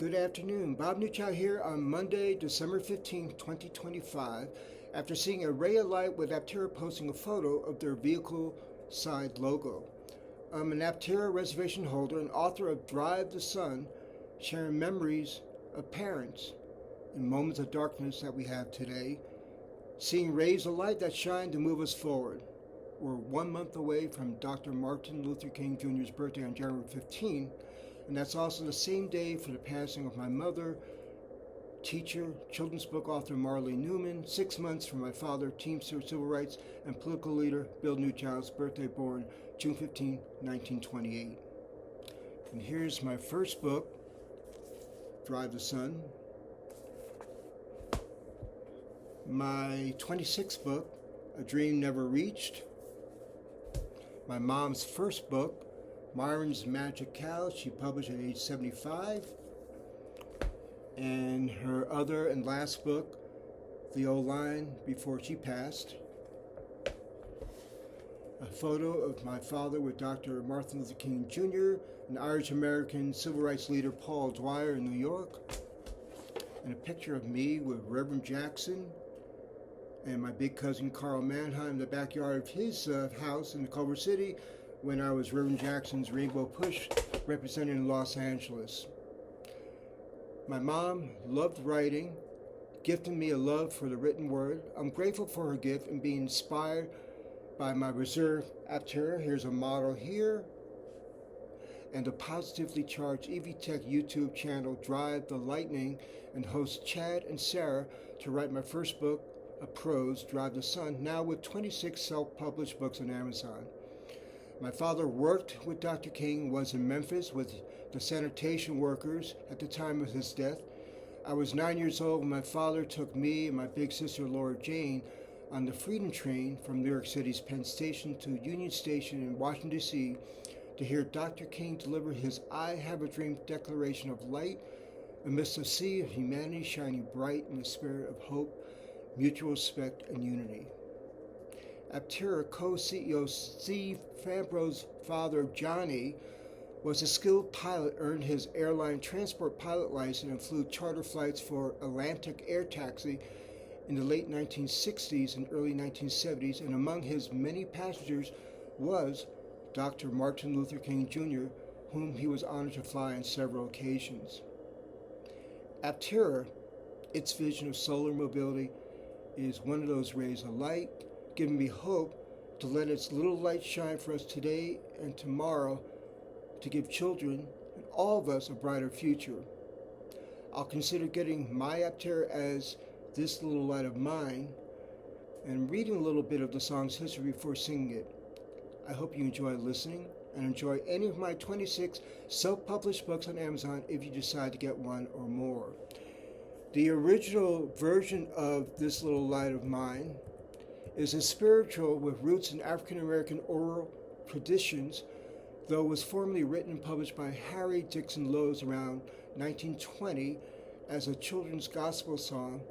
Good afternoon. Bob Nuchow here on Monday, December 15, 2025, after seeing a ray of light with Aptera posting a photo of their vehicle side logo. I'm an Aptera reservation holder and author of Drive the Sun, sharing memories of parents in moments of darkness that we have today, seeing rays of light that shine to move us forward. We're 1 month away from Dr. Martin Luther King Jr.'s birthday on January 15, and that's also the same day for the passing of my mother, teacher, children's book author Marlene Newman, 6 months from my father, Teamster, civil rights, and political leader Bill Nuchow's birthday, born June 15, 1928. And here's my first book, Drive the Sun. My 26th book, A Dream Never Reached. My mom's first book, MYRON'S Magic COW, she published at age 75. And her other and last book, The Old Line Before She Passed. A photo of my father with Dr. Martin Luther King Jr., an Irish-American civil rights leader, Paul Dwyer in New York. And a picture of me with Reverend Jackson and my big cousin Karl Manheim in the backyard of his house in Culver City when I was Reverend Jackson's Rainbow Push representing Los Angeles. My mom loved writing, gifting me a love for the written word. I'm grateful for her gift and being inspired by my reserve Aptera. Here's a model here. And the positively charged EV Tech YouTube channel Drive the Lightning, and host Chad and Sarah to write my first book, a prose, Drive the Sun, now with 26 self-published books on Amazon. My father worked with Dr. King, was in Memphis with the sanitation workers at the time of his death. I was 9 years old when my father took me and my big sister Laura Jane on the Freedom Train from New York City's Penn Station to Union Station in Washington, D.C. to hear Dr. King deliver his I Have a Dream declaration of light amidst a sea of humanity shining bright in the spirit of hope, mutual respect, and unity. Aptera co-CEO Steve Fambro's father, Johnny, was a skilled pilot, earned his airline transport pilot license, and flew charter flights for Atlantic Air Taxi in the late 1960s and early 1970s, and among his many passengers was Dr. Martin Luther King Jr., whom he was honored to fly on several occasions. Aptera, its vision of solar mobility, is one of those rays of light, giving me hope to let its little light shine for us today and tomorrow to give children and all of us a brighter future. I'll consider getting my Aptera as This Little Light of Mine and reading a little bit of the song's history before singing it. I hope you enjoy listening and enjoy any of my 26 self-published books on Amazon if you decide to get one or more. The original version of This Little Light of Mine is a spiritual with roots in African American oral traditions, though was formerly written and published by Harry Dixon Lowes around 1920 as a children's gospel song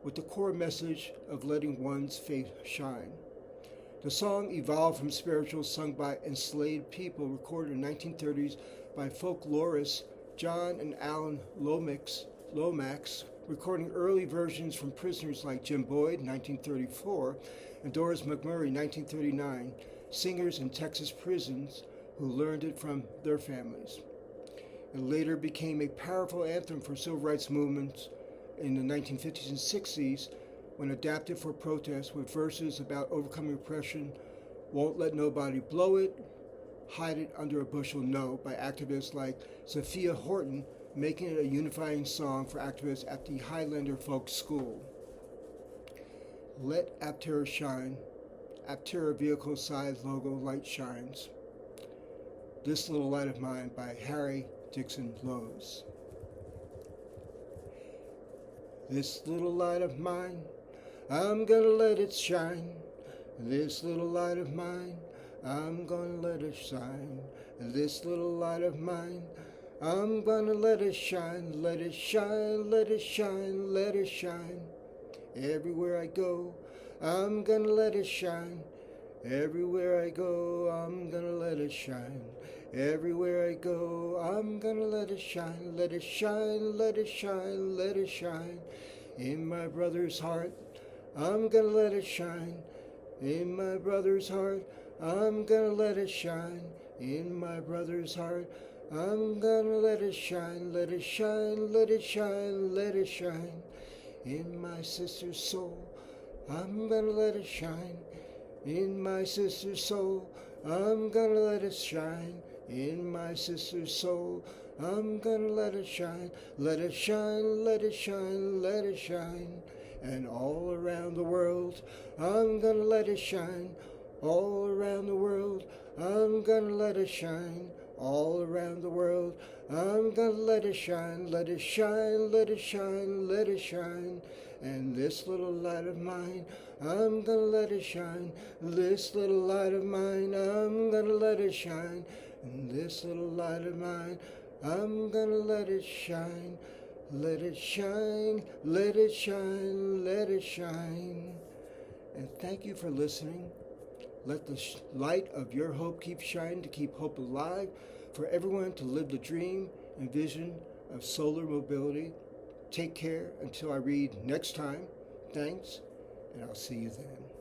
with the core message of letting one's faith shine. The song evolved from spirituals sung by enslaved people, recorded in the 1930s by folklorists John and Alan Lomax, recording early versions from prisoners like Jim Boyd, 1934, and Doris McMurray, 1939, singers in Texas prisons who learned it from their families. It later became a powerful anthem for civil rights movements in the 1950s and 60s when adapted for protest with verses about overcoming oppression, Won't Let Nobody Blow It, Hide It Under a Bushel No, by activists like Sophia Horton, making it a unifying song for activists at the Highlander Folk School. Let Aptera Shine, Aptera Vehicle Side Logo Light Shines. This Little Light of Mine by Harry Dixon Lowes. This little light of mine, I'm gonna let it shine. This little light of mine, I'm gonna let it shine. This little light of mine, I'm gonna let it shine, let it shine, let it shine, let it shine. Everywhere I go, I'm gonna let it shine. Everywhere I go, I'm gonna let it shine. Everywhere I go, I'm gonna let it shine, let it shine, let it shine, let it shine. In my brother's heart, I'm gonna let it shine. In my brother's heart, I'm gonna let it shine. In my brother's heart, I'm gonna let it shine, let it shine, let it shine, let it shine. In my sister's soul, I'm gonna let it shine. In my sister's soul, I'm gonna let it shine. In my sister's soul, I'm gonna let it shine. Let it shine, let it shine, let it shine. And all around the world, I'm gonna let it shine. All around the world, I'm gonna let it shine. All around the world, I'm gonna let it shine. Let it shine, let it shine, let it shine. And this little light of mine, I'm gonna let it shine. This little light of mine, I'm gonna let it shine. And this little light of mine, I'm gonna let it shine. Let it shine, let it shine, let it shine. And thank you for listening. Let the light of your hope keep shining, to keep hope alive, for everyone to live the dream and vision of solar mobility. Take care until I read next time. Thanks, and I'll see you then.